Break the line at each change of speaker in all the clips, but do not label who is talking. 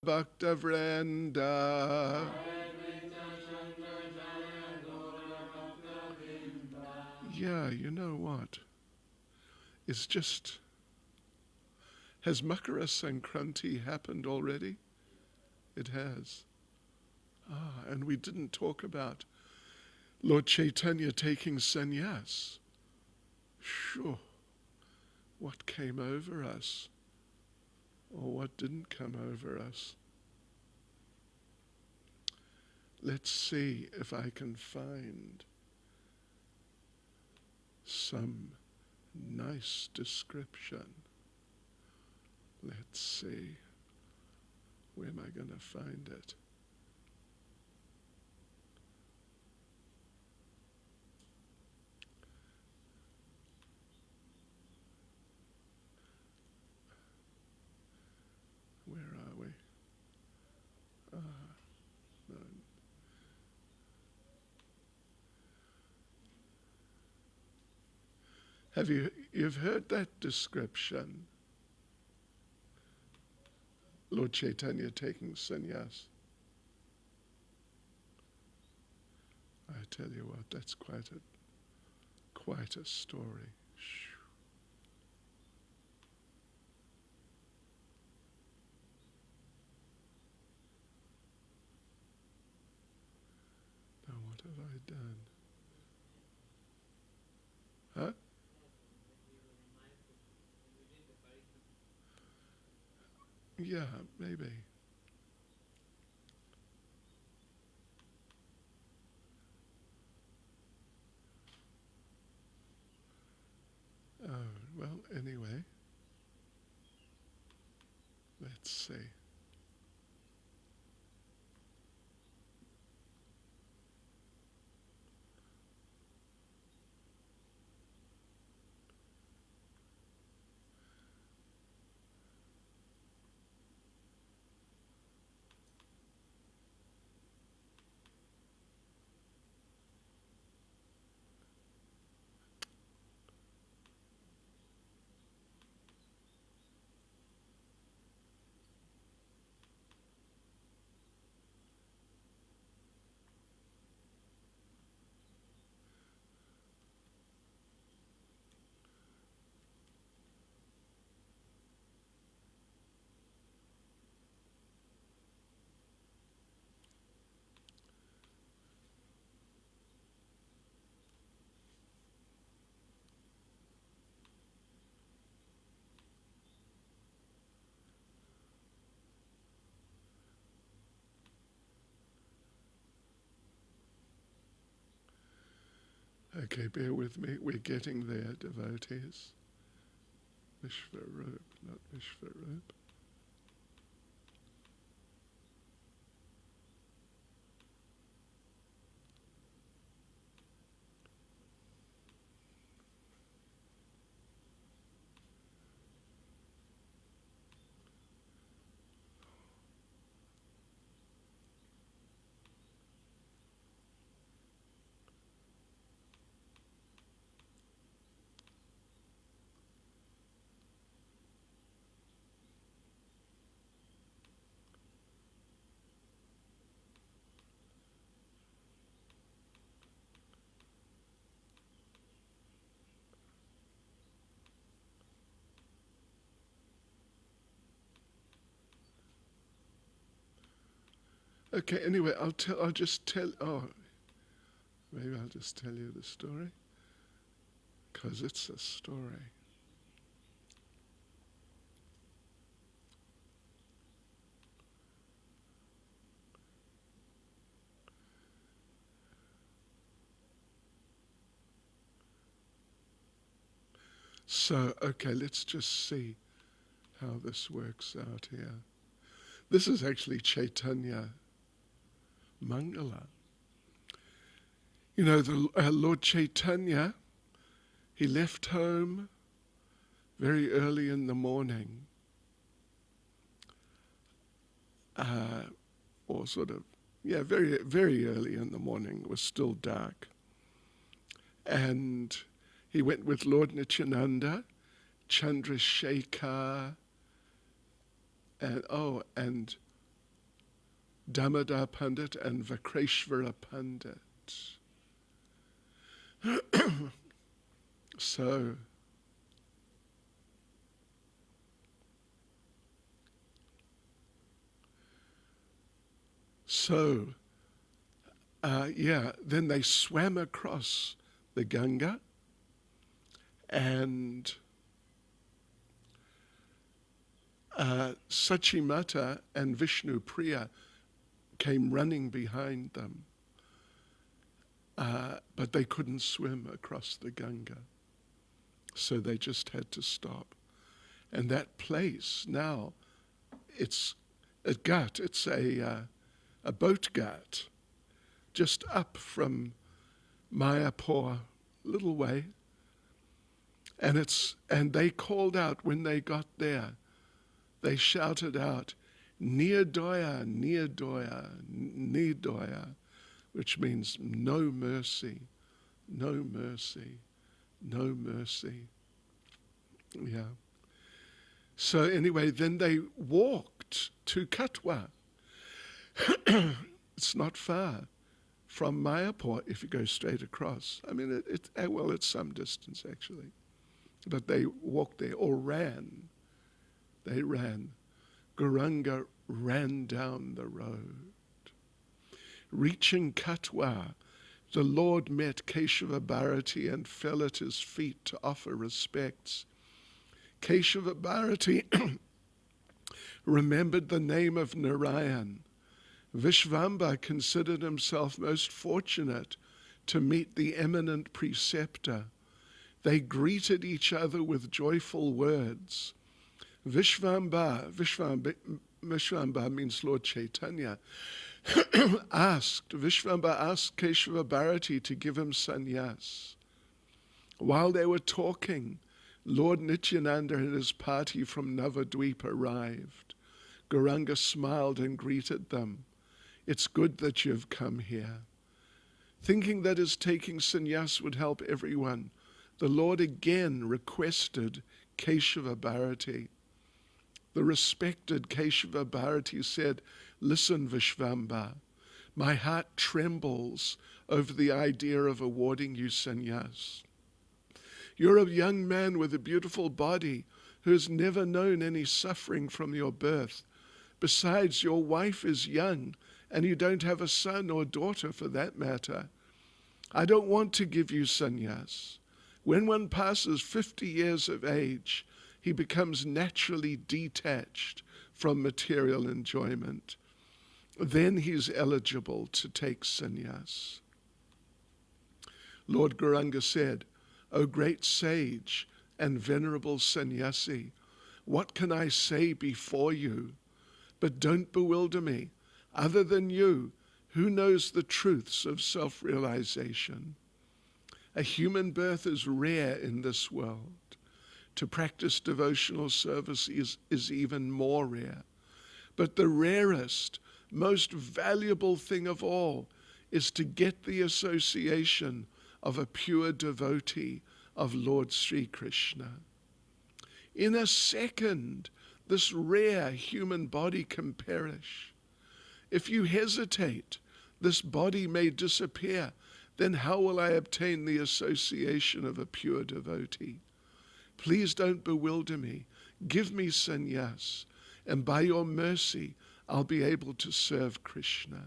Bhakta Vranda. Yeah, you know what? It's just, has Makara Sankranti happened already? It has. And we didn't talk about Lord Chaitanya taking sannyas. Sure, what came over us, or what didn't come over us. Let's see if I can find some nice description. Let's see. Where am I going to find it? Where are we? No. You've heard that description? Lord Chaitanya taking sannyas. I tell you what, that's quite a story. Now what have I done? Huh? Yeah, maybe. Oh, well, anyway. Let's see. Okay, bear with me. We're getting there, devotees. Vishvarup, not Vishvarup. Okay, anyway, I'll just tell, maybe I'll just tell you the story, because it's a story. So, okay, let's just see how this works out here. This is actually Chaitanya Mangala. You know, the Lord Chaitanya, he left home very early in the morning, or sort of, yeah, very, very early in the morning. It was still dark. And he went with Lord Nityananda, Chandrasekhar, and Damodar Pandit and Vakreshvara Pandit. So, then they swam across the Ganga, and Sachimata and Vishnu Priya came running behind them, but they couldn't swim across the Ganga, so they just had to stop. And that place now, it's a ghat, it's a boat ghat, just up from Mayapur, little way. And they called out when they got there, they shouted out, Nirdoya, Nirdoya, Nirdoya, which means no mercy, no mercy, no mercy. Yeah. So anyway, then they walked to Katwa. It's not far from Mayapur if you go straight across. I mean, it's some distance actually. But they walked there or ran. They ran. Gauranga ran down the road. Reaching Katwa, the Lord met Keshava Bharati and fell at his feet to offer respects. Keshava Bharati remembered the name of Narayan. Vishvamba considered himself most fortunate to meet the eminent preceptor. They greeted each other with joyful words. Vishvamba means Lord Caitanya, Vishvamba asked Keshava Bharati to give him sannyas. While they were talking, Lord Nityananda and his party from Navadvip arrived. Gauranga smiled and greeted them. It's good that you've come here. Thinking that his taking sannyas would help everyone, the Lord again requested Keshava Bharati. The respected Keshava Bharati said, listen, Vishvamba, my heart trembles over the idea of awarding you sannyas. You're a young man with a beautiful body who has never known any suffering from your birth. Besides, your wife is young and you don't have a son or daughter for that matter. I don't want to give you sannyas. When one passes 50 years of age, he becomes naturally detached from material enjoyment. Then he's eligible to take sannyas. Lord Gauranga said, O great sage and venerable sannyasi, what can I say before you? But don't bewilder me. Other than you, who knows the truths of self-realization? A human birth is rare in this world. To practice devotional service is even more rare. But the rarest, most valuable thing of all is to get the association of a pure devotee of Lord Sri Krishna. In a second, this rare human body can perish. If you hesitate, this body may disappear. Then how will I obtain the association of a pure devotee? Please don't bewilder me. Give me sannyas, and by your mercy, I'll be able to serve Krishna.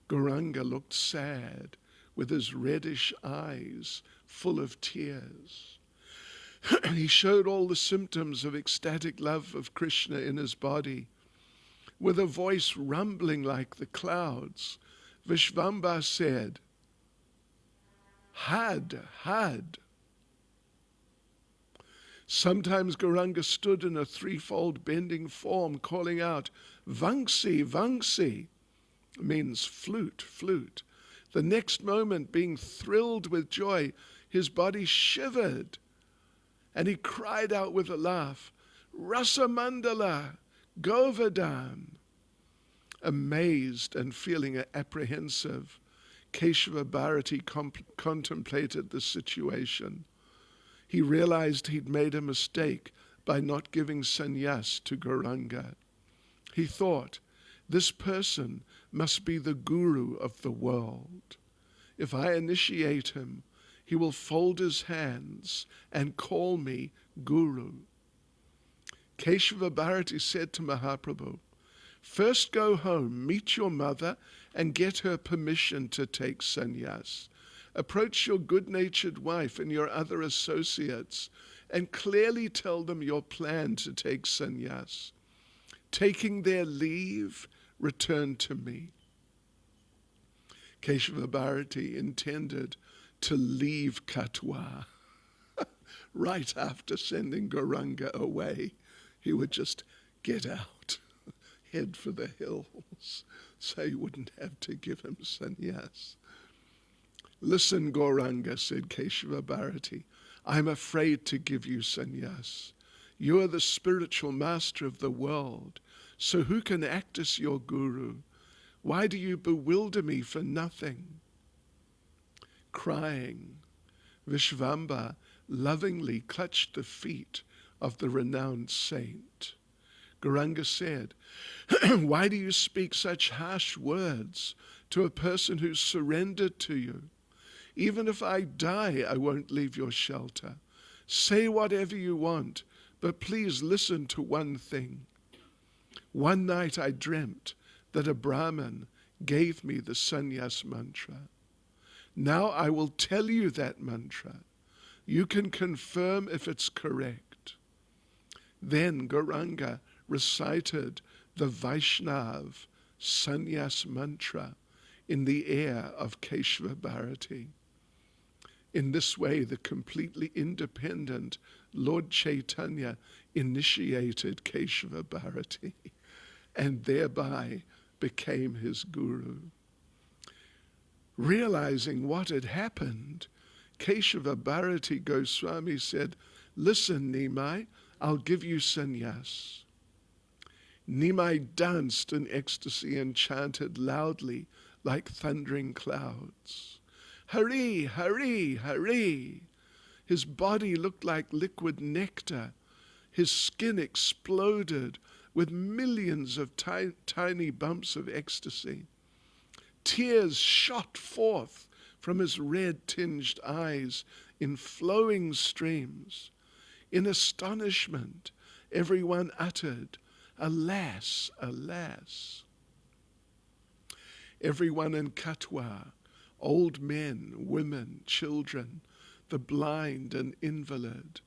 Gauranga looked sad, with his reddish eyes full of tears. He showed all the symptoms of ecstatic love of Krishna in his body. With a voice rumbling like the clouds, Vishvamba said, Had. Sometimes Gauranga stood in a threefold bending form, calling out, Vangsi, Vangsi, means flute, flute. The next moment, being thrilled with joy, his body shivered, and he cried out with a laugh, Rasamandala, Govardhan. Amazed and feeling apprehensive, Keshava Bharati contemplated the situation. He realized he'd made a mistake by not giving sannyas to Gauranga. He thought, This person must be the guru of the world. If I initiate him, he will fold his hands and call me guru. Keshava Bharati said to Mahaprabhu, first go home, meet your mother, and get her permission to take sannyas. Approach your good-natured wife and your other associates and clearly tell them your plan to take sannyas. Taking their leave, return to me. Keshava Bharati intended to leave Katwa. Right after sending Gauranga away, he would just get out, head for the hills, so he wouldn't have to give him sannyas. Listen, Gauranga, said Keshava Bharati, I'm afraid to give you sannyas. You are the spiritual master of the world, so who can act as your guru? Why do you bewilder me for nothing? Crying, Vishvamba lovingly clutched the feet of the renowned saint. Gauranga said, why do you speak such harsh words to a person who's surrendered to you? Even if I die, I won't leave your shelter. Say whatever you want, but please listen to one thing. One night I dreamt that a Brahmin gave me the sannyas mantra. Now I will tell you that mantra. You can confirm if it's correct. Then Gauranga recited the Vaishnav sannyas mantra in the ear of Keshava Bharati. In this way, the completely independent Lord Chaitanya initiated Keshava Bharati and thereby became his guru. Realizing what had happened, Keshava Bharati Goswami said, listen, Nimai, I'll give you sannyas. Nimai danced in ecstasy and chanted loudly like thundering clouds. Hari, Hari, Hari. His body looked like liquid nectar. His skin exploded with millions of tiny bumps of ecstasy. Tears shot forth from his red-tinged eyes in flowing streams. In astonishment, everyone uttered, alas, alas. Everyone in Katwa, old men, women, children, the blind and invalid,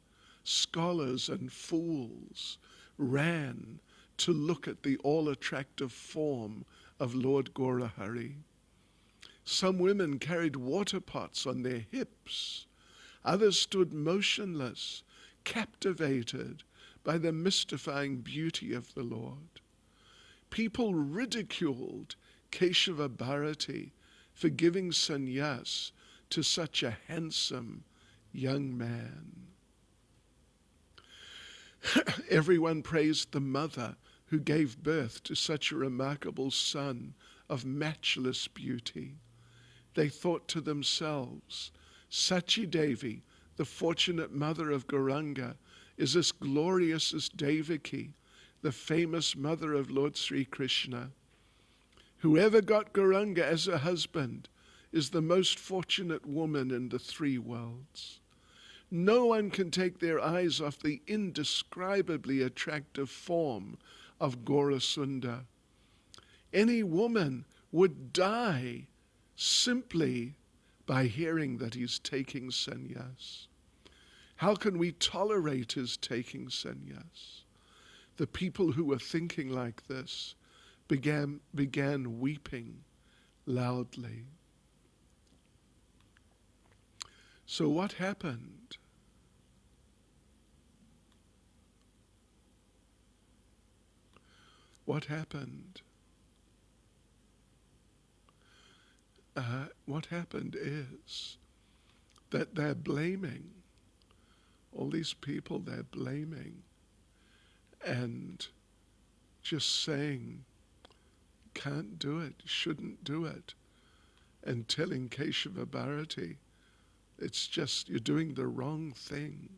scholars and fools, ran to look at the all-attractive form of Lord Gaurahari. Some women carried water pots on their hips. Others stood motionless, captivated by the mystifying beauty of the Lord. People ridiculed Keshava Bharati for giving sannyas to such a handsome young man. Everyone praised the mother who gave birth to such a remarkable son of matchless beauty. They thought to themselves, Sachi Devi, the fortunate mother of Gauranga, is as glorious as Devaki, the famous mother of Lord Sri Krishna. Whoever got Gauranga as a husband is the most fortunate woman in the three worlds. No one can take their eyes off the indescribably attractive form of Gaurasunda. Any woman would die simply by hearing that he's taking sannyas. How can we tolerate his taking sannyas? The people who were thinking like this began weeping loudly. So what happened? What happened? What happened is that they're blaming, all these people they're blaming and just saying, can't do it, shouldn't do it, and telling Keshava Bharati, it's just, you're doing the wrong thing.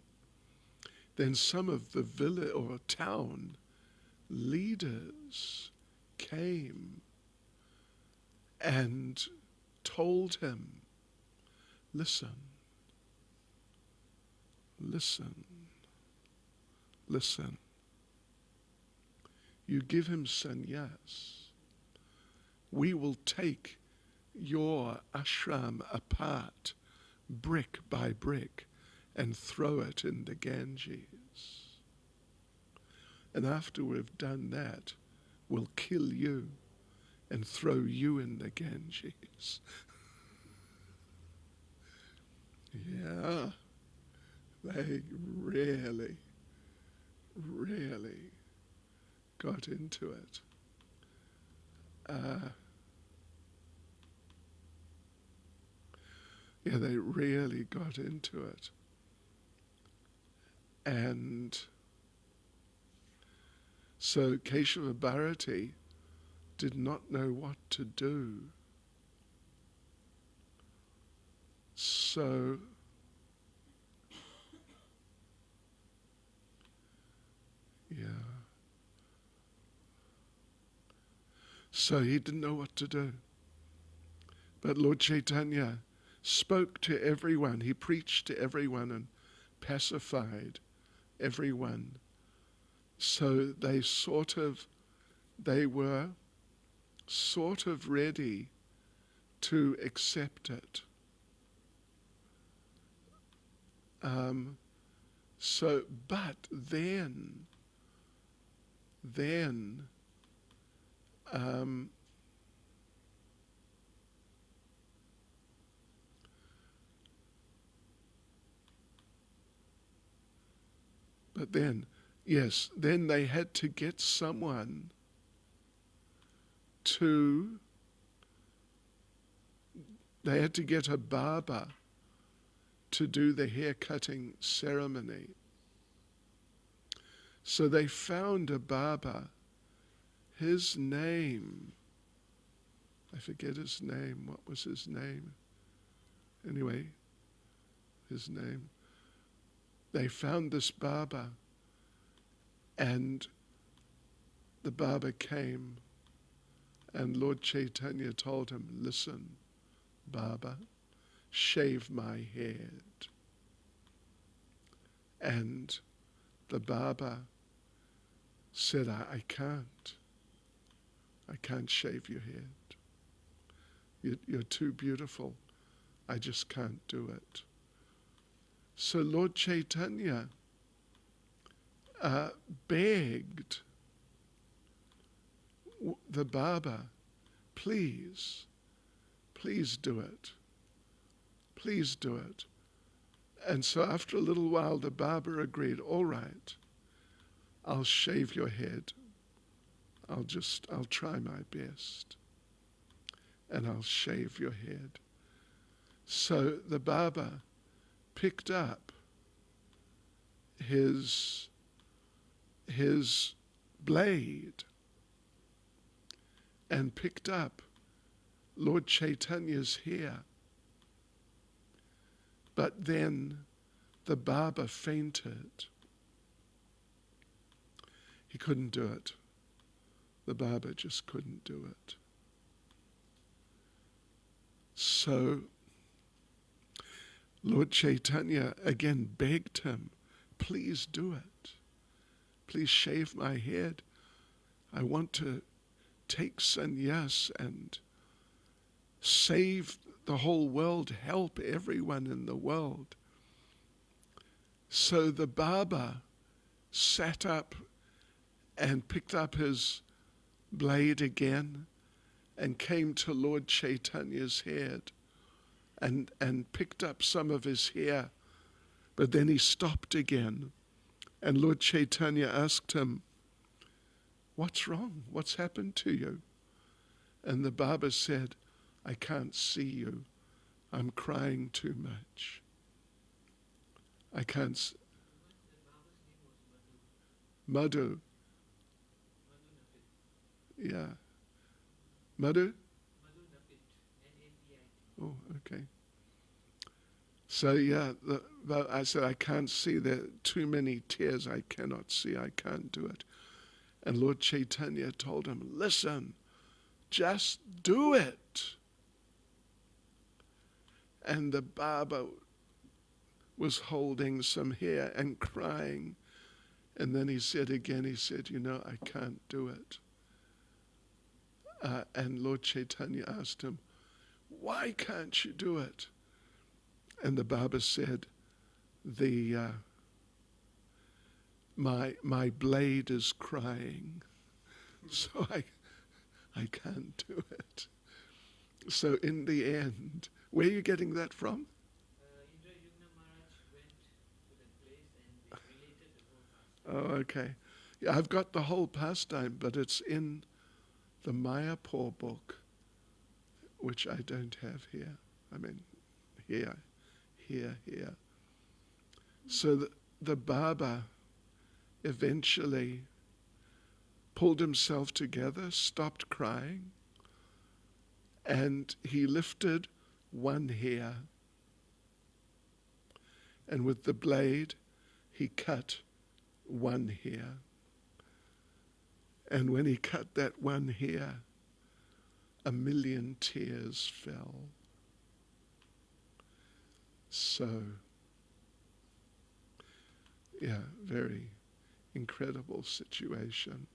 Then some of the village or town leaders came and told him, listen, listen, listen. You give him sannyas, we will take your ashram apart, brick by brick, and throw it in the Ganges. And after we've done that, we'll kill you and throw you in the Ganges. Yeah, they really, really got into it. Yeah, they really got into it. And so Keshava Bharati did not know what to do. So so he didn't know what to do. But Lord Chaitanya spoke to everyone. He preached to everyone and pacified everyone. So they were sort of ready to accept it. But then then they had to get someone they had to get a barber to do the hair cutting ceremony. So they found a barber. His name, I forget his name. What was his name? Anyway, his name. They found this barber, and the barber came, and Lord Chaitanya told him, listen, barber, shave my head. And the barber said, I can't shave your head. You're too beautiful. I just can't do it. So Lord Chaitanya begged the barber, please do it. Please do it. And so after a little while, the barber agreed, all right, I'll shave your head. I'll try my best. And I'll shave your head. So the barber picked up his blade and picked up Lord Chaitanya's hair. But then the barber fainted. He couldn't do it. The barber just couldn't do it. So Lord Chaitanya again begged him, please do it. Please shave my head. I want to take sannyas and save the whole world, help everyone in the world. So the barber sat up and picked up his blade again and came to Lord Chaitanya's head and picked up some of his hair. But then he stopped again, and Lord Chaitanya asked him, what's wrong? What's happened to you? And the barber said, I can't see you. I'm crying too much. I can't. Madhu. Yeah. Madhu? Oh, okay. So yeah, I said, I can't see. There are too many tears. I cannot see. I can't do it. And Lord Chaitanya told him, listen, just do it. And the Baba was holding some hair and crying. And then he said again, he said, I can't do it. And Lord Chaitanya asked him, why can't you do it? And the Baba said, my blade is crying, so I can't do it. So in the end, where are you getting that from?
Indra Yugna Maharaj went to that place and they related the whole pastime.
Oh, okay. Yeah, I've got the whole pastime, but it's in the Mayapur book, which I don't have here. I mean, here. So the Baba eventually pulled himself together, stopped crying, and he lifted one hair. And with the blade, he cut one hair. And when he cut that one hair, 1,000,000 tears fell. So, yeah, very incredible situation.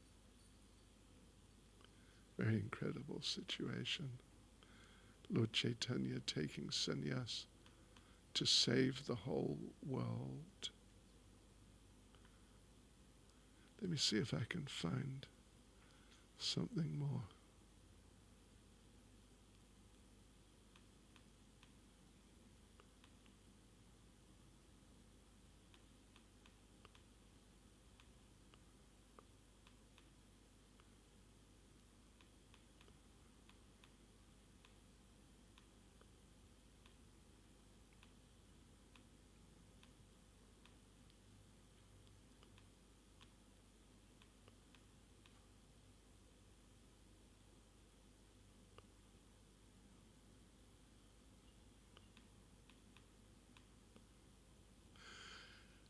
Very incredible situation. Lord Chaitanya taking sannyas to save the whole world. Let me see if I can find something more.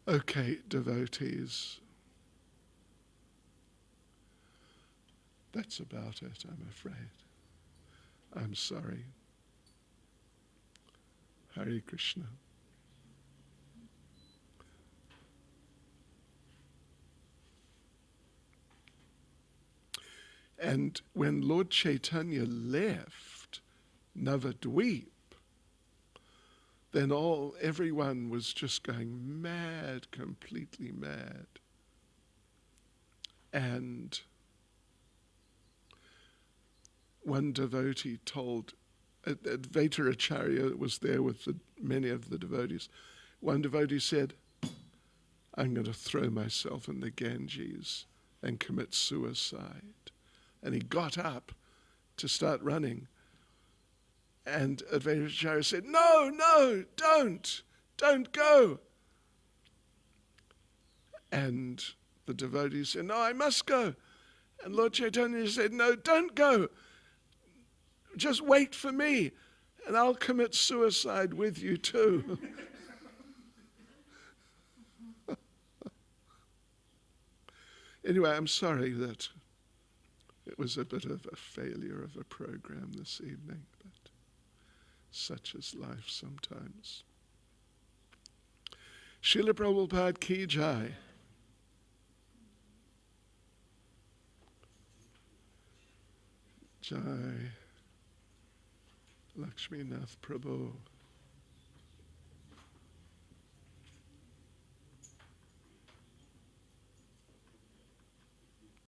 Okay, devotees. That's about it, I'm afraid. I'm sorry. Hare Krishna. And when Lord Chaitanya left Navadvip, then everyone was just going mad, completely mad. And one devotee told, Advaitacharya was there with many of the devotees. One devotee said, I'm going to throw myself in the Ganges and commit suicide. And he got up to start running. And Advaitacharya said, no, don't go. And the devotee said, no, I must go. And Lord Chaitanya said, no, don't go. Just wait for me, and I'll commit suicide with you too. Anyway, I'm sorry that it was a bit of a failure of a program this evening, but such is life sometimes. Srila Prabhupada ki jai. Jai. Lakshmi Nath Prabhu.